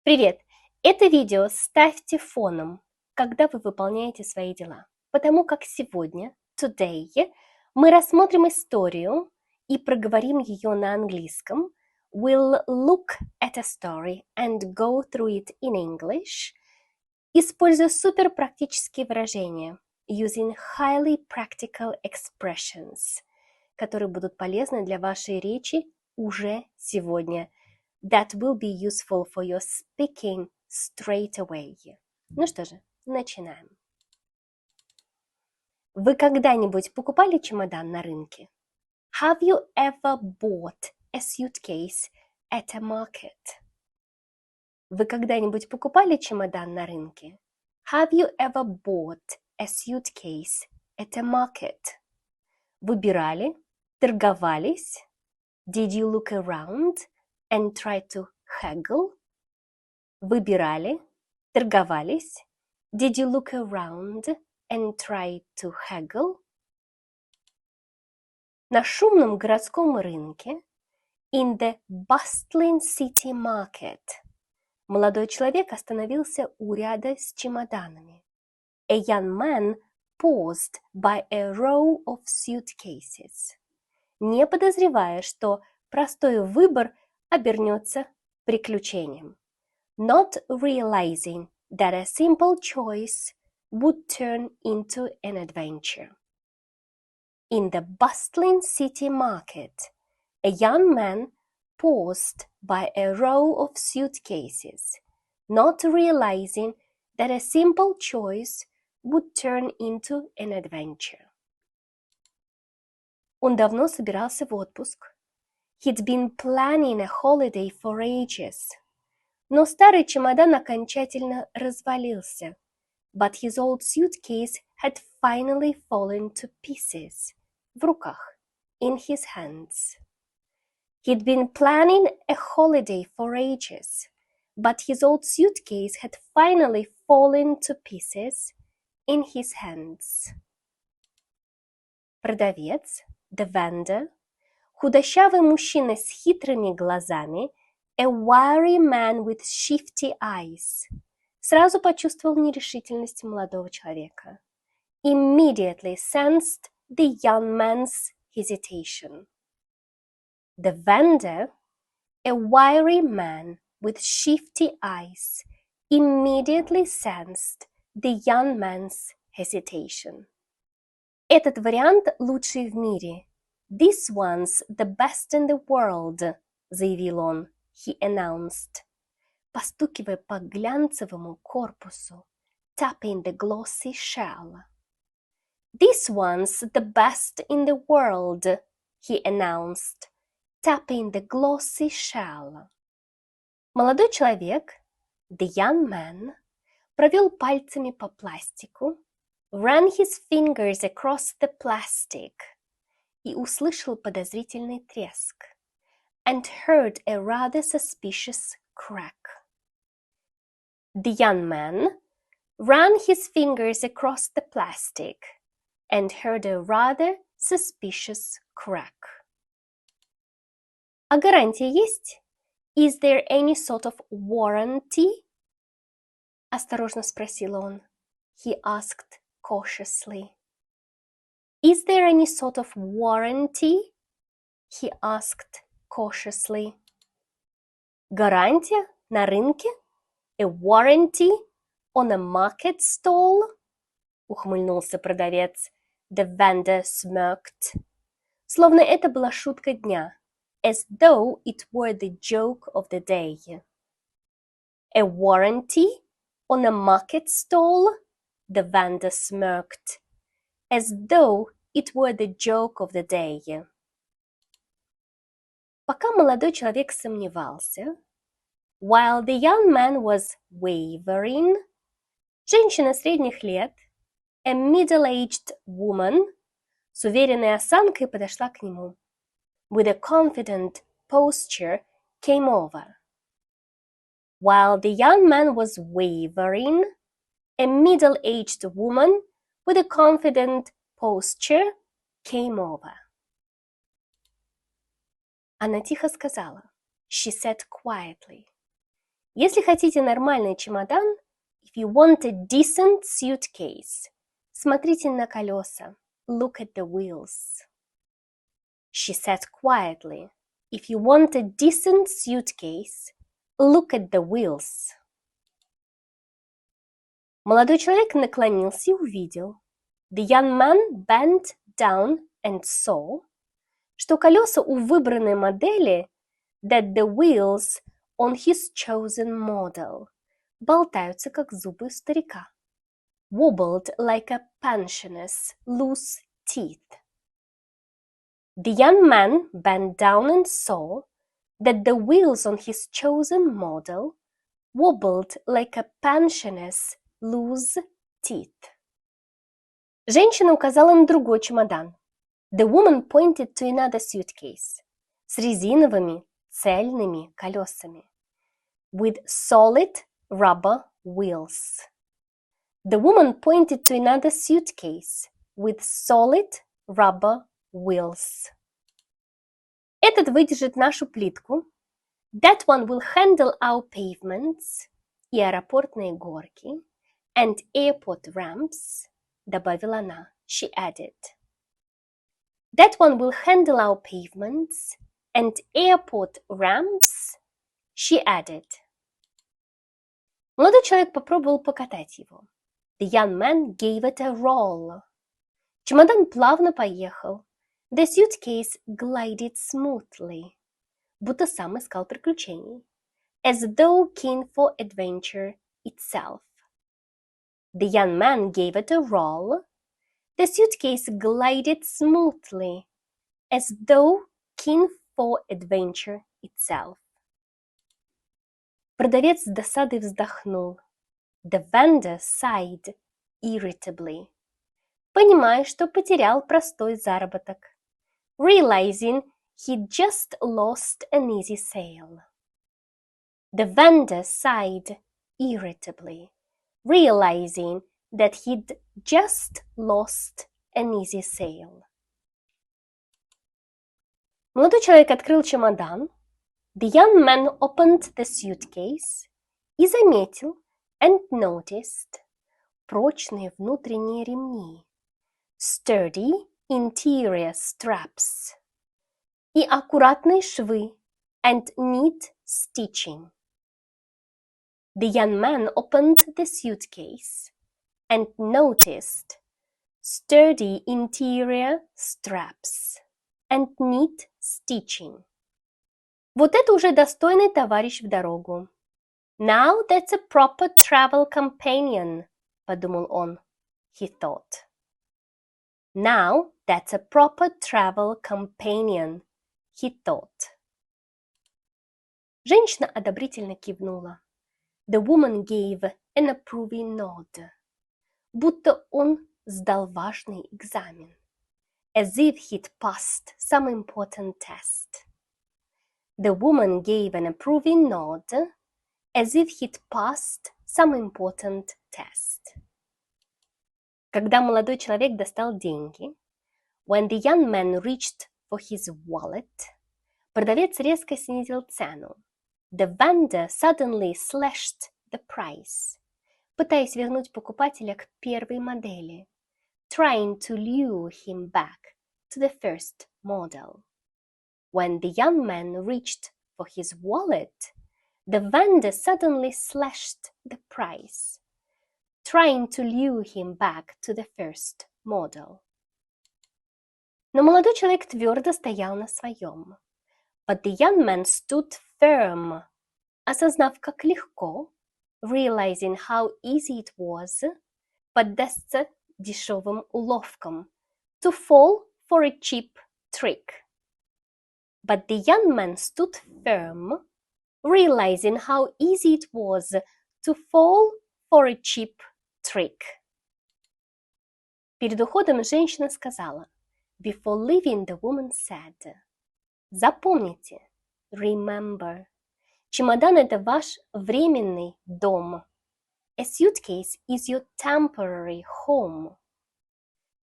Привет! Это видео ставьте фоном, когда вы выполняете свои дела, потому как сегодня, today, мы рассмотрим историю и проговорим ее на английском. We'll look at a story and go through it in English, используя суперпрактические выражения, using highly practical expressions, которые будут полезны для вашей речи уже сегодня. That will be useful for your speaking straight away. Ну что же, начинаем. Вы когда-нибудь покупали чемодан на рынке? Have you ever bought a suitcase at a market? Вы когда-нибудь покупали чемодан на рынке? Have you ever bought a suitcase at a market? Выбирали? Торговались? Did you look around and try to haggle? Выбирали? Торговались? Did you look around and try to haggle? На шумном городском рынке, in the bustling city market, молодой человек остановился у ряда с чемоданами. A young man paused by a row of suitcases, не подозревая, что простой выбор обернется приключением. Not realizing that a simple choice would turn into an adventure. In the bustling city market, a young man paused by a row of suitcases, not realizing that a simple choice would turn into an adventure. Он давно собирался в отпуск. He'd been planning a holiday for ages. Но старый чемодан окончательно развалился. But his old suitcase had finally fallen to pieces. В руках. In his hands. He'd been planning a holiday for ages. But his old suitcase had finally fallen to pieces. In his hands. Продавец, the vendor, худощавый мужчина с хитрыми глазами, a wiry man with shifty eyes, сразу почувствовал нерешительность молодого человека. Immediately sensed the young man's hesitation. The vendor, a wiry man with shifty eyes, immediately sensed the young man's hesitation. Этот вариант лучший в мире. This one's the best in the world, заявил он. He announced, постукивая по глянцевому корпусу, tapping the glossy shell. This one's the best in the world, he announced, tapping the glossy shell. Молодой человек, the young man, провел пальцами по пластику, ran his fingers across the plastic и услышал подозрительный треск. And heard a rather suspicious crack. The young man ran his fingers across the plastic and heard a rather suspicious crack. А гарантия есть? Is there any sort of warranty? Осторожно спросил он. He asked cautiously. Is there any sort of warranty? He asked cautiously. Гарантия на рынке? A warranty on a market stall? Ухмыльнулся продавец. The vendor smirked. Словно это была шутка дня. As though it were the joke of the day. A warranty on a market stall? The vendor smirked. As though it were the joke of the day. Пока молодой человек сомневался, while the young man was wavering, женщина средних лет, a middle-aged woman, с уверенной осанкой подошла к нему. With a confident posture came over. While the young man was wavering, a middle-aged woman with a confident posture came over. Она тихо сказала. She said quietly. Если хотите нормальный чемодан, if you want a decent suitcase, смотрите на колеса. Look at the wheels. She said quietly, if you want a decent suitcase, look at the wheels. Молодой человек наклонился и увидел. The young man bent down and saw, что колеса у выбранной модели, that the wheels on his chosen model, болтаются, как зубы старика. Wobbled like a pensioner's loose teeth. The young man bent down and saw that the wheels on his chosen model wobbled like a pensioner's loose teeth. Женщина указала на другой чемодан. The woman pointed to another suitcase с резиновыми цельными колесами. With solid rubber wheels. The woman pointed to another suitcase with solid rubber wheels. Этот выдержит нашу плитку. That one will handle our pavements и аэропортные горки and airport ramps, добавила она. She added. That one will handle our pavements and airport ramps, she added. Молодой человек попробовал покатать его. The young man gave it a roll. Чемодан плавно поехал. The suitcase glided smoothly, будто сам искал приключений, as though keen for adventure itself. The young man gave it a roll. The suitcase glided smoothly, as though keen for adventure itself. Продавец с досадой вздохнул. The vendor sighed irritably, понимая, что потерял простой заработок. Realizing he'd just lost an easy sale. The vendor sighed irritably, realizing that he'd just lost an easy sale. Молодой человек открыл чемодан. The young man opened the suitcase и заметил and noticed прочные внутренние ремни, sturdy interior straps и аккуратные швы and neat stitching. The young man opened the suitcase and noticed sturdy interior straps and neat stitching. Вот это уже достойный товарищ в дорогу. Now that's a proper travel companion, подумал он. He thought. Now that's a proper travel companion, he thought. Женщина одобрительно кивнула. The woman gave an approving nod, будто он сдал важный экзамен, as if he'd passed some important test. The woman gave an approving nod, as if he'd passed some important test. Когда молодой человек достал деньги, when the young man reached for his wallet, продавец резко снизил цену. The vendor suddenly slashed the price, пытаясь вернуть покупателя к первой модели, trying to lure him back to the first model. When the young man reached for his wallet, the vendor suddenly slashed the price, trying to lure him back to the first model. Но молодой человек твердо стоял на своем. But the young man stood firm, осознав, как легко, realizing how easy it was, поддастся дешевым уловкам, to fall for a cheap trick. But the young man stood firm, realizing how easy it was to fall for a cheap trick. Перед уходом женщина сказала, before leaving the woman said, запомните, remember, чемодан – это ваш временный дом. A suitcase is your temporary home.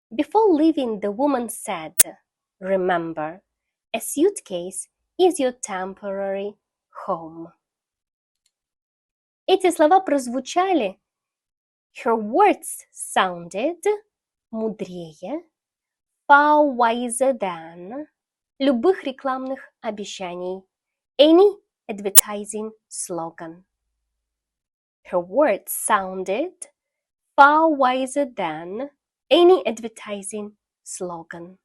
Before leaving, the woman said, remember, a suitcase is your temporary home. Эти слова прозвучали. Her words sounded мудрее, far wiser than любых рекламных обещаний, any advertising slogan. Her words sounded far wiser than any advertising slogan.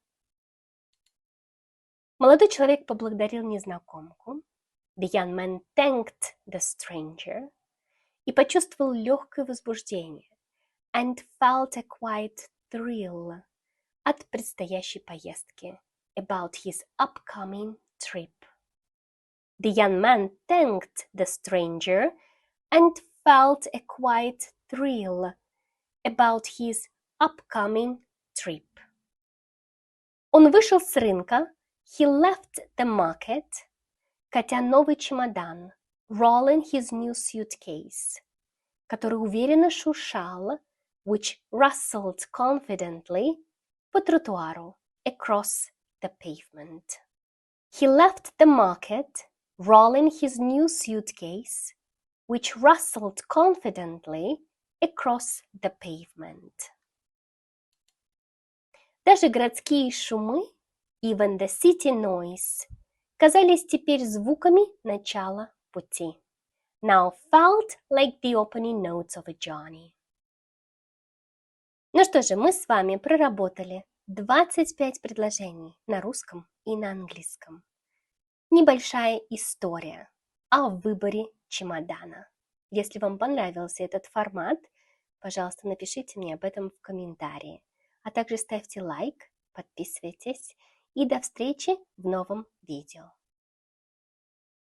Молодой человек поблагодарил незнакомку. The young man thanked the stranger и почувствовал легкое возбуждение and felt a quiet thrill от предстоящей поездки, about his upcoming trip. The young man thanked the stranger and felt a quiet thrill about his upcoming trip. Он вышел с рынка. He left the market, катя новый чемодан, rolling his new suitcase, который уверенно шуршал, which rustled confidently, по тротуару, across the pavement. He left the market, rolling his new suitcase, which rustled confidently across the pavement. Даже городские шумы, even the city noise, казались теперь звуками начала пути. Now felt like the opening notes of a journey. Ну что же, мы с вами проработали 25 предложений на русском и на английском. Небольшая история о выборе чемодана. Если вам понравился этот формат, пожалуйста, напишите мне об этом в комментарии. А также ставьте лайк, подписывайтесь и до встречи в новом видео.